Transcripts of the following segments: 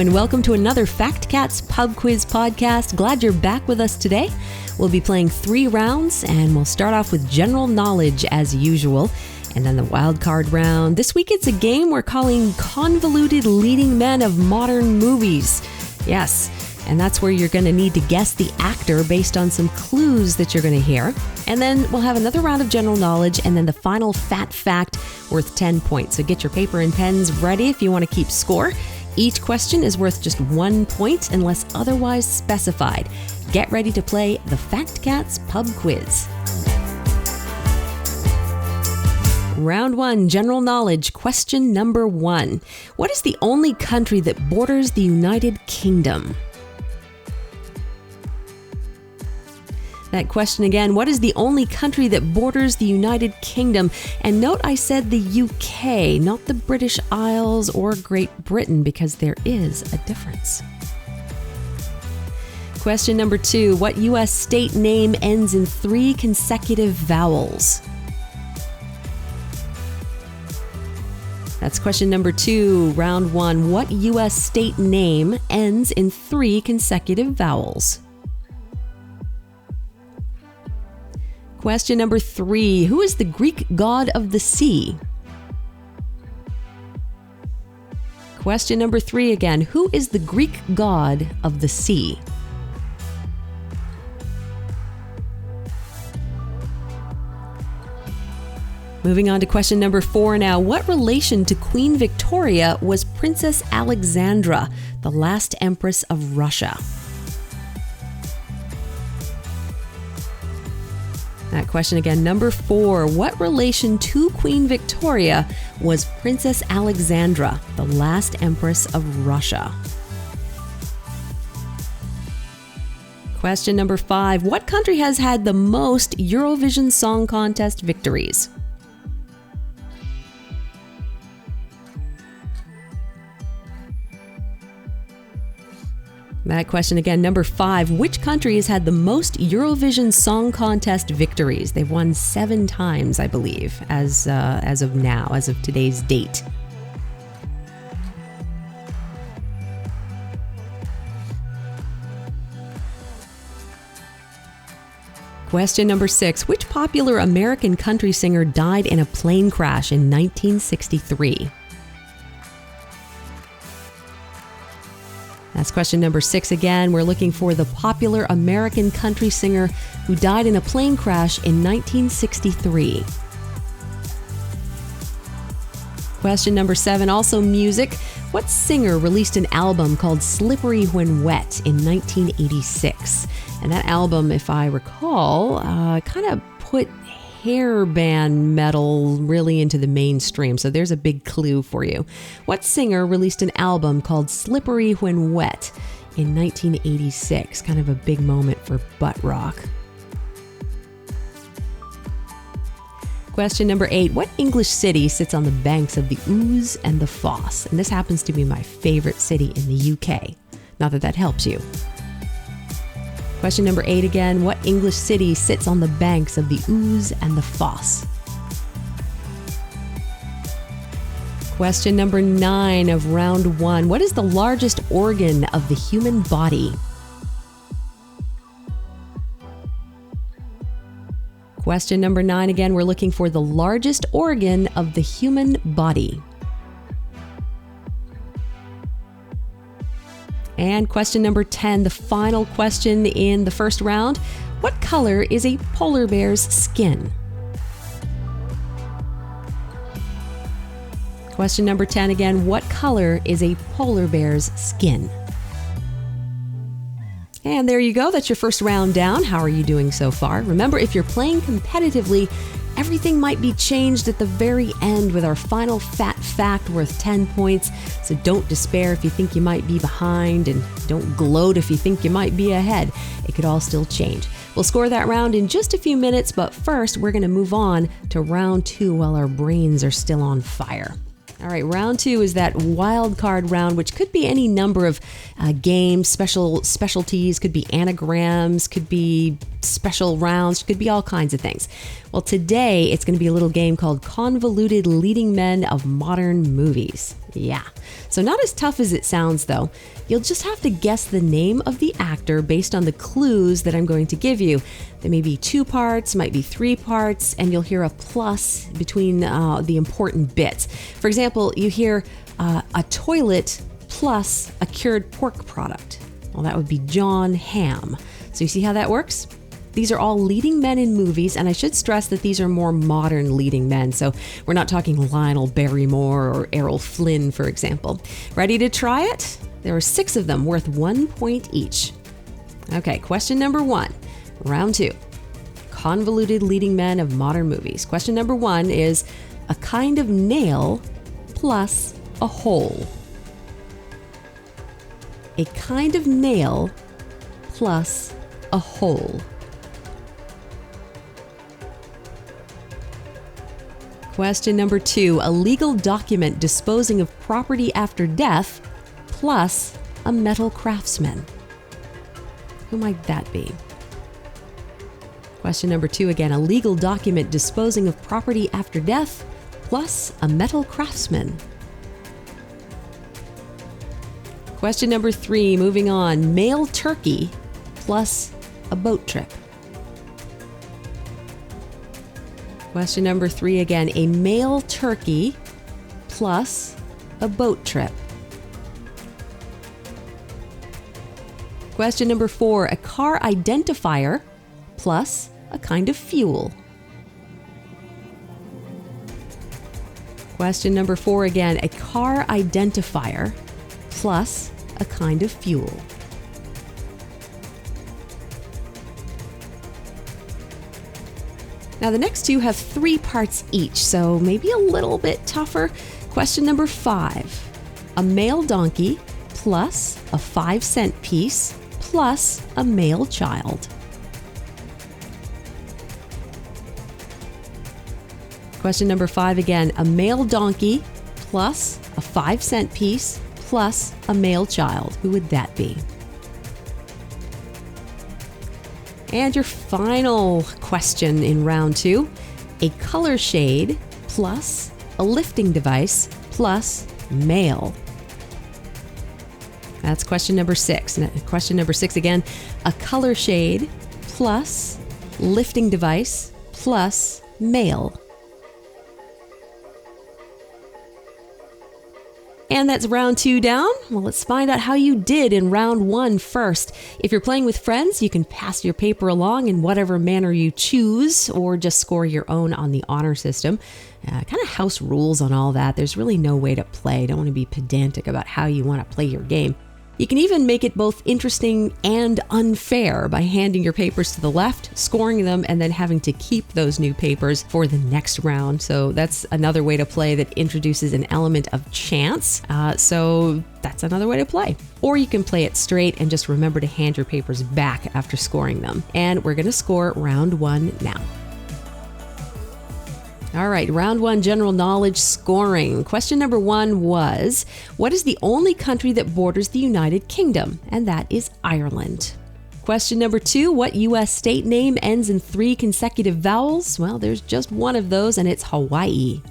and welcome to another Fact Cats Pub Quiz podcast. Glad you're back with us today. We'll be playing 3 rounds, and we'll start off with general knowledge as usual, and then the wild card round. This week it's a game we're calling Convoluted Leading Men of Modern Movies. Yes, and that's where you're going to need to guess the actor based on some clues that you're going to hear. And then we'll have another round of general knowledge, and then the final fat fact worth 10 points. So get your paper and pens ready if you want to keep score. Each question is worth just 1 point unless otherwise specified. Get ready to play the Fact Cats Pub Quiz. Round 1, general knowledge, question number 1. What is the only country that borders the United Kingdom? That question again, what is the only country that borders the United Kingdom? And note I said the UK, not the British Isles or Great Britain, because there is a difference. Question number 2, what U.S. state name ends in 3 consecutive vowels? That's question number 2, round 1. What U.S. state name ends in 3 consecutive vowels? Question number 3, who is the Greek god of the sea? Question number 3 again, who is the Greek god of the sea? Moving on to question number 4 now. What relation to Queen Victoria was Princess Alexandra, the last Empress of Russia? That question again, number 4. What relation to Queen Victoria was Princess Alexandra, the last Empress of Russia? Question number 5. What country has had the most Eurovision Song Contest victories? That question again, number 5. Which country has had the most Eurovision Song Contest victories? They've won 7 times, I believe, as of now, as of today's date. Question number 6. Which popular American country singer died in a plane crash in 1963? That's question number 6 again. We're looking for the popular American country singer who died in a plane crash in 1963. Question number 7, also music. What singer released an album called Slippery When Wet in 1986? And that album, if I recall, kind of put hair band metal really into the mainstream. So there's a big clue for you. What singer released an album called Slippery When Wet in 1986? Kind of a big moment for butt rock. Question number 8. What English city sits on the banks of the Ouse and the Foss? And this happens to be my favorite city in the UK. Not that that helps you. Question number 8 again. What English city sits on the banks of the Ouse and the Foss? Question number 9 of round 1. What is the largest organ of the human body? Question number 9 again. We're looking for the largest organ of the human body. And question number 10, the final question in the first round. What color is a polar bear's skin? Question number 10 again, what color is a polar bear's skin? And there you go, that's your first round down. How are you doing so far? Remember, if you're playing competitively, everything might be changed at the very end with our final fat fact worth 10 points. So don't despair if you think you might be behind, and don't gloat if you think you might be ahead. It could all still change. We'll score that round in just a few minutes, but first we're going to move on to round 2 while our brains are still on fire. All right, round 2 is that wild card round, which could be any number of games, specialties, could be anagrams, could be special rounds, could be all kinds of things. Well, today it's going to be a little game called Convoluted Leading Men of Modern Movies. Yeah. So not as tough as it sounds, though. You'll just have to guess the name of the actor based on the clues that I'm going to give you. There may be 2 parts, might be 3 parts, and you'll hear a plus between the important bits. For example, you hear a toilet plus a cured pork product. Well, that would be John Hamm. So you see how that works? These are all leading men in movies, and I should stress that these are more modern leading men. So we're not talking Lionel Barrymore or Errol Flynn, for example. Ready to try it? There are 6 of them worth 1 point each. Okay, question number 1, round 2. Convoluted leading men of modern movies. Question number 1 is a kind of nail plus a hole. A kind of nail plus a hole. Question number 2, a legal document disposing of property after death plus a metal craftsman. Who might that be? Question number 2 again, a legal document disposing of property after death plus a metal craftsman. Question number 3, moving on, male turkey plus a boat trip. Question number 3 again, a male turkey plus a boat trip. Question number 4, a car identifier plus a kind of fuel. Question number 4 again, a car identifier plus a kind of fuel. Now the next 2 have 3 parts each, so maybe a little bit tougher. Question number 5, a male donkey plus a 5-cent piece plus a male child. Question number 5 again, a male donkey plus a 5-cent piece plus a male child. Who would that be? And your final question in round 2, a color shade plus a lifting device plus male. That's question number 6. Question number 6 again, a color shade plus lifting device plus male. And that's round 2 down. Well, let's find out how you did in round 1 first. If you're playing with friends, you can pass your paper along in whatever manner you choose, or just score your own on the honor system. Kind of house rules on all that. There's really no way to play. Don't want to be pedantic about how you want to play your game. You can even make it both interesting and unfair by handing your papers to the left, scoring them, and then having to keep those new papers for the next round. So that's another way to play that introduces an element of chance. So that's another way to play. Or you can play it straight and just remember to hand your papers back after scoring them. And we're going to score round 1 now. All right, round 1, general knowledge scoring. Question number 1 was, what is the only country that borders the United Kingdom? And that is Ireland. Question number 2, what U.S. state name ends in 3 consecutive vowels? Well, there's just one of those, and it's Hawaii.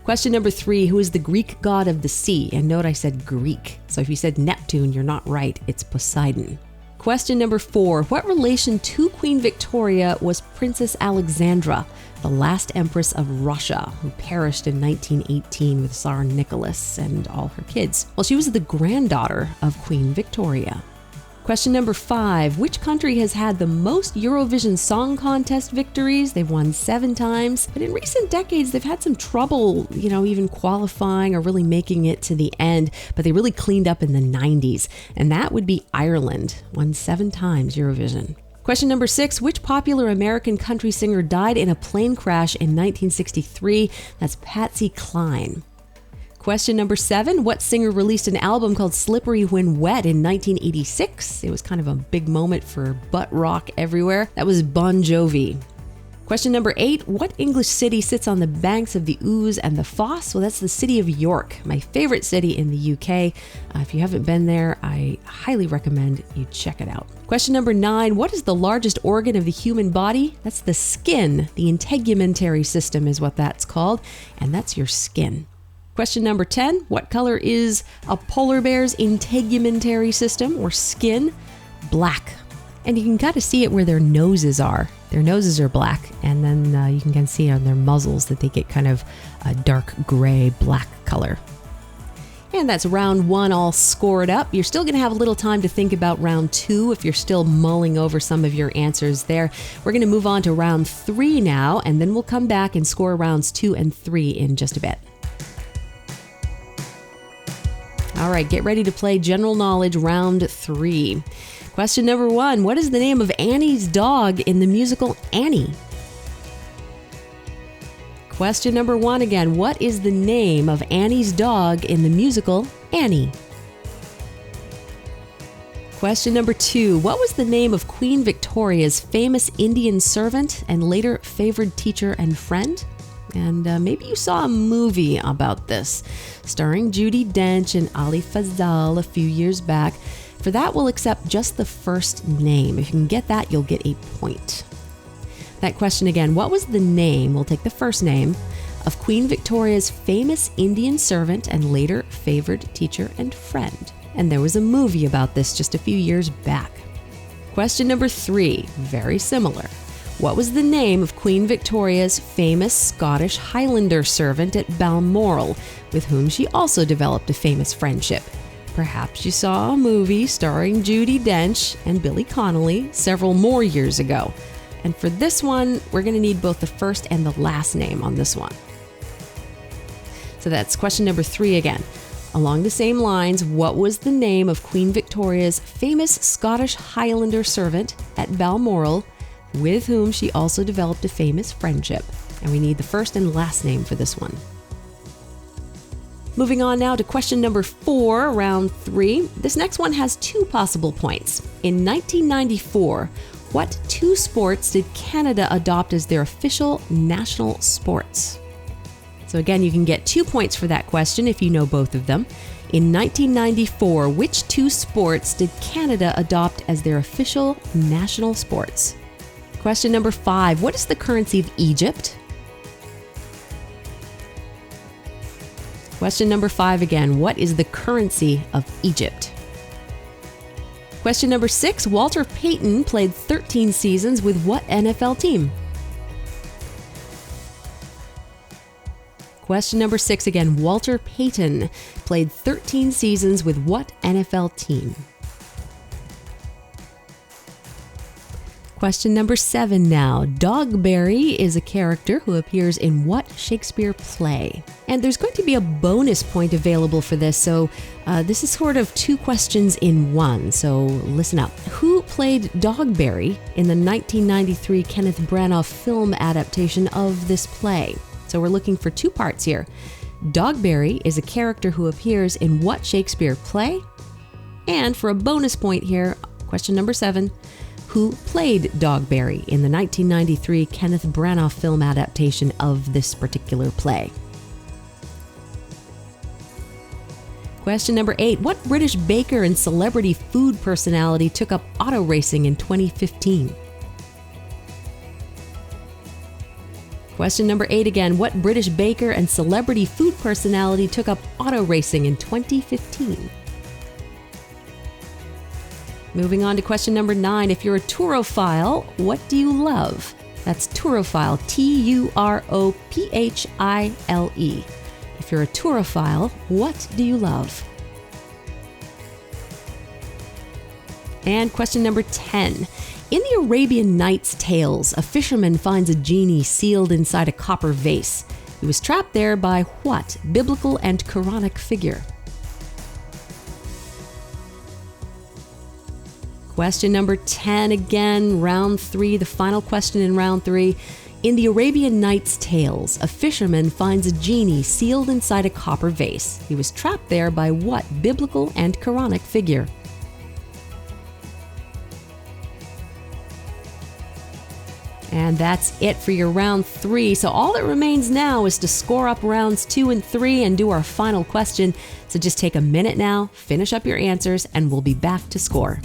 Question number 3, who is the Greek god of the sea? And note I said Greek, so if you said Neptune, you're not right, it's Poseidon. Question number 4, what relation to Queen Victoria was Princess Alexandra, the last empress of Russia, who perished in 1918 with Tsar Nicholas and all her kids? Well, she was the granddaughter of Queen Victoria. Question number 5, which country has had the most Eurovision Song Contest victories? They've won 7 times, but in recent decades, they've had some trouble, even qualifying or really making it to the end, but they really cleaned up in the 90s, and that would be Ireland, won 7 times Eurovision. Question number 6, which popular American country singer died in a plane crash in 1963? That's Patsy Cline. Question number 7, what singer released an album called Slippery When Wet in 1986? It was kind of a big moment for butt rock everywhere. That was Bon Jovi. Question number 8, what English city sits on the banks of the Ouse and the Foss? Well, that's the city of York, my favorite city in the UK. If you haven't been there, I highly recommend you check it out. Question number 9, what is the largest organ of the human body? That's the skin. The integumentary system is what that's called, and that's your skin. Question number 10, what color is a polar bear's integumentary system or skin? Black. And you can kind of see it where their noses are. Their noses are black, and then you can kind of see on their muzzles that they get kind of a dark gray, black color. And that's round 1 all scored up. You're still going to have a little time to think about round 2 if you're still mulling over some of your answers there. We're going to move on to round 3 now, and then we'll come back and score rounds 2 and 3 in just a bit. All right, get ready to play General Knowledge round 3. Question number 1, what is the name of Annie's dog in the musical Annie? Question number 1 again, what is the name of Annie's dog in the musical Annie? Question number 2, what was the name of Queen Victoria's famous Indian servant and later favored teacher and friend? And maybe you saw a movie about this, starring Judi Dench and Ali Fazal a few years back. For that, we'll accept just the first name. If you can get that, you'll get a point. That question again, what was the name, we'll take the first name, of Queen Victoria's famous Indian servant and later favored teacher and friend? And there was a movie about this just a few years back. Question number 3, very similar. What was the name of Queen Victoria's famous Scottish Highlander servant at Balmoral, with whom she also developed a famous friendship? Perhaps you saw a movie starring Judi Dench and Billy Connolly several more years ago. And for this one, we're going to need both the first and the last name on this one. So that's question number 3 again. Along the same lines, what was the name of Queen Victoria's famous Scottish Highlander servant at Balmoral, with whom she also developed a famous friendship? And we need the first and last name for this one. Moving on now to question number 4, round 3. This next one has 2 possible points. In 1994, what 2 sports did Canada adopt as their official national sports? So again, you can get 2 points for that question if you know both of them. In 1994, which 2 sports did Canada adopt as their official national sports? Question number 5, what is the currency of Egypt? Question number 5 again, what is the currency of Egypt? Question number 6, Walter Payton played 13 seasons with what NFL team? Question number 6 again, Walter Payton played 13 seasons with what NFL team? Question number 7 now. Dogberry is a character who appears in what Shakespeare play? And there's going to be a bonus point available for this, so this is sort of 2 questions in one, so listen up. Who played Dogberry in the 1993 Kenneth Branagh film adaptation of this play? So we're looking for 2 parts here. Dogberry is a character who appears in what Shakespeare play? And for a bonus point here, question number 7, who played Dogberry in the 1993 Kenneth Branagh film adaptation of this particular play? Question number 8, what British baker and celebrity food personality took up auto racing in 2015? Question number 8 again, what British baker and celebrity food personality took up auto racing in 2015? Moving on to question number 9. If you're a turophile, what do you love? That's turophile, T-U-R-O-P-H-I-L-E. If you're a turophile, what do you love? And question number 10. In the Arabian Nights tales, a fisherman finds a genie sealed inside a copper vase. He was trapped there by what biblical and Quranic figure? Question number 10 again, round 3, the final question in round 3. In the Arabian Nights tales, a fisherman finds a genie sealed inside a copper vase. He was trapped there by what biblical and Quranic figure? And that's it for your round 3. So all that remains now is to score up rounds 2 and 3 and do our final question. So just take a minute now, finish up your answers, and we'll be back to score.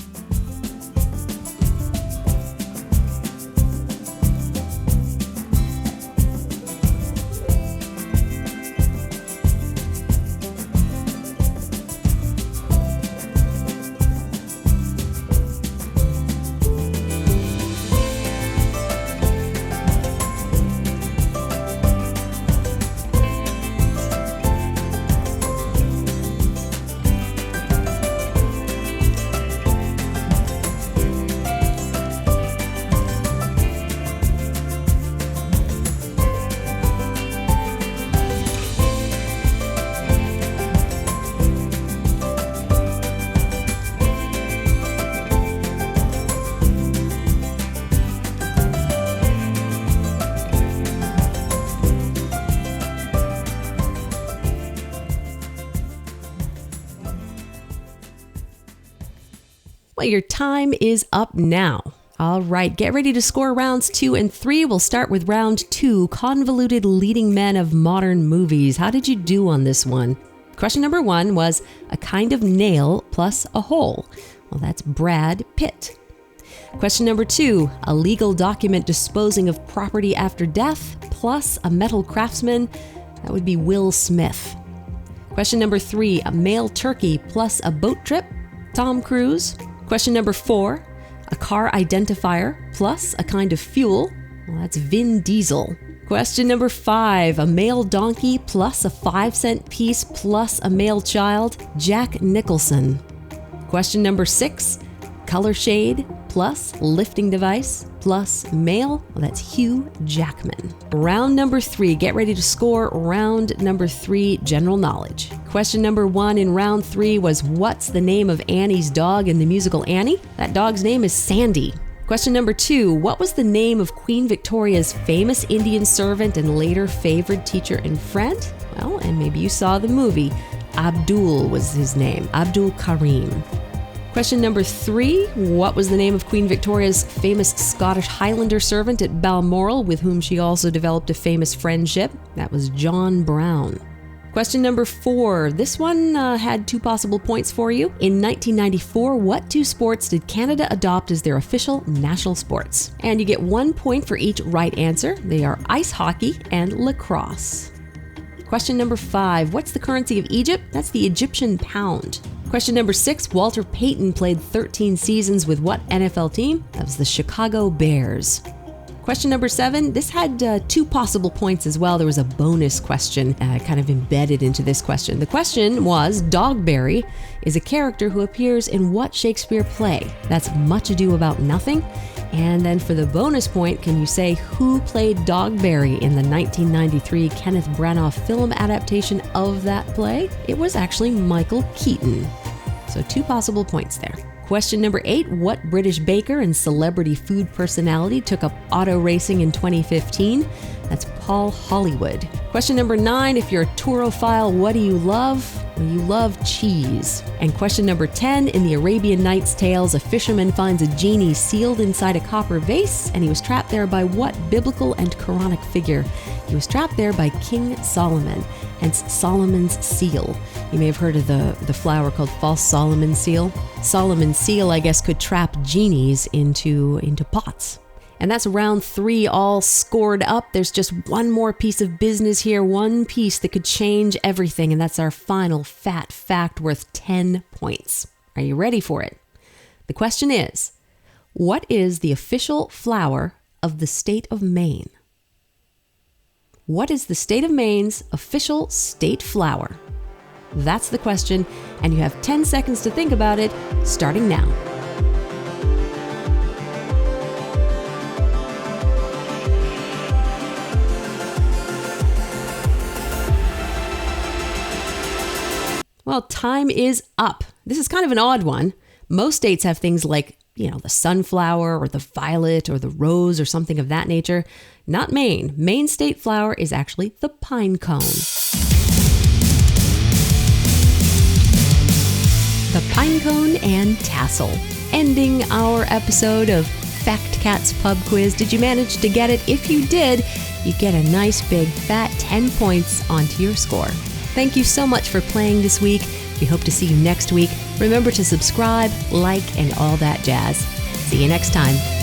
Well, your time is up now. All right, get ready to score rounds 2 and 3. We'll start with round 2, convoluted leading men of modern movies. How did you do on this one? Question number 1 was a kind of nail plus a hole. Well, that's Brad Pitt. Question number 2, a legal document disposing of property after death plus a metal craftsman. That would be Will Smith. Question number 3, a male turkey plus a boat trip. Tom Cruise. Question number 4, a car identifier plus a kind of fuel. Well, that's Vin Diesel. Question number 5, a male donkey plus a 5-cent piece plus a male child. Jack Nicholson. Question number 6, color shade plus lifting device plus male. Well, that's Hugh Jackman. Round number 3, get ready to score round number 3, general knowledge. Question number 1 in round 3 was what's the name of Annie's dog in the musical Annie? That dog's name is Sandy. Question number 2, what was the name of Queen Victoria's famous Indian servant and later favored teacher and friend? Well, and maybe you saw the movie. Abdul was his name, Abdul Karim. Question number 3, what was the name of Queen Victoria's famous Scottish Highlander servant at Balmoral with whom she also developed a famous friendship? That was John Brown. Question number 4, this one had 2 possible points for you. In 1994, what 2 sports did Canada adopt as their official national sports? And you get 1 point for each right answer. They are ice hockey and lacrosse. Question number 5, what's the currency of Egypt? That's the Egyptian pound. Question number 6, Walter Payton played 13 seasons with what NFL team? That was the Chicago Bears. Question number 7, this had 2 possible points as well. There was a bonus question kind of embedded into this question. The question was, Dogberry is a character who appears in what Shakespeare play? That's Much Ado About Nothing. And then for the bonus point, can you say who played Dogberry in the 1993 Kenneth Branagh film adaptation of that play? It was actually Michael Keaton. So 2 possible points there. Question number 8, what British baker and celebrity food personality took up auto racing in 2015? That's Paul Hollywood. Question number 9, if you're a Turophile, what do you love? Well, you love cheese. And question number 10, in the Arabian Nights tales, a fisherman finds a genie sealed inside a copper vase, and he was trapped there by what biblical and Quranic figure? He was trapped there by King Solomon, hence Solomon's seal. You may have heard of the flower called false Solomon seal. Solomon's seal, I guess, could trap genies into pots. And that's round 3 all scored up. There's just one more piece of business here, one piece that could change everything, and that's our final fat fact worth 10 points. Are you ready for it? The question is, what is the official flower of the state of Maine? What is the state of Maine's official state flower? That's the question, and you have 10 seconds to think about it, starting now. Well, time is up. This is kind of an odd one. Most states have things like, the sunflower or the violet or the rose or something of that nature. Not Maine. Maine's state flower is actually the pine cone. The pine cone and tassel. Ending our episode of Fact Cats Pub Quiz. Did you manage to get it? If you did, you get a nice big fat 10 points onto your score. Thank you so much for playing this week. We hope to see you next week. Remember to subscribe, like, and all that jazz. See you next time.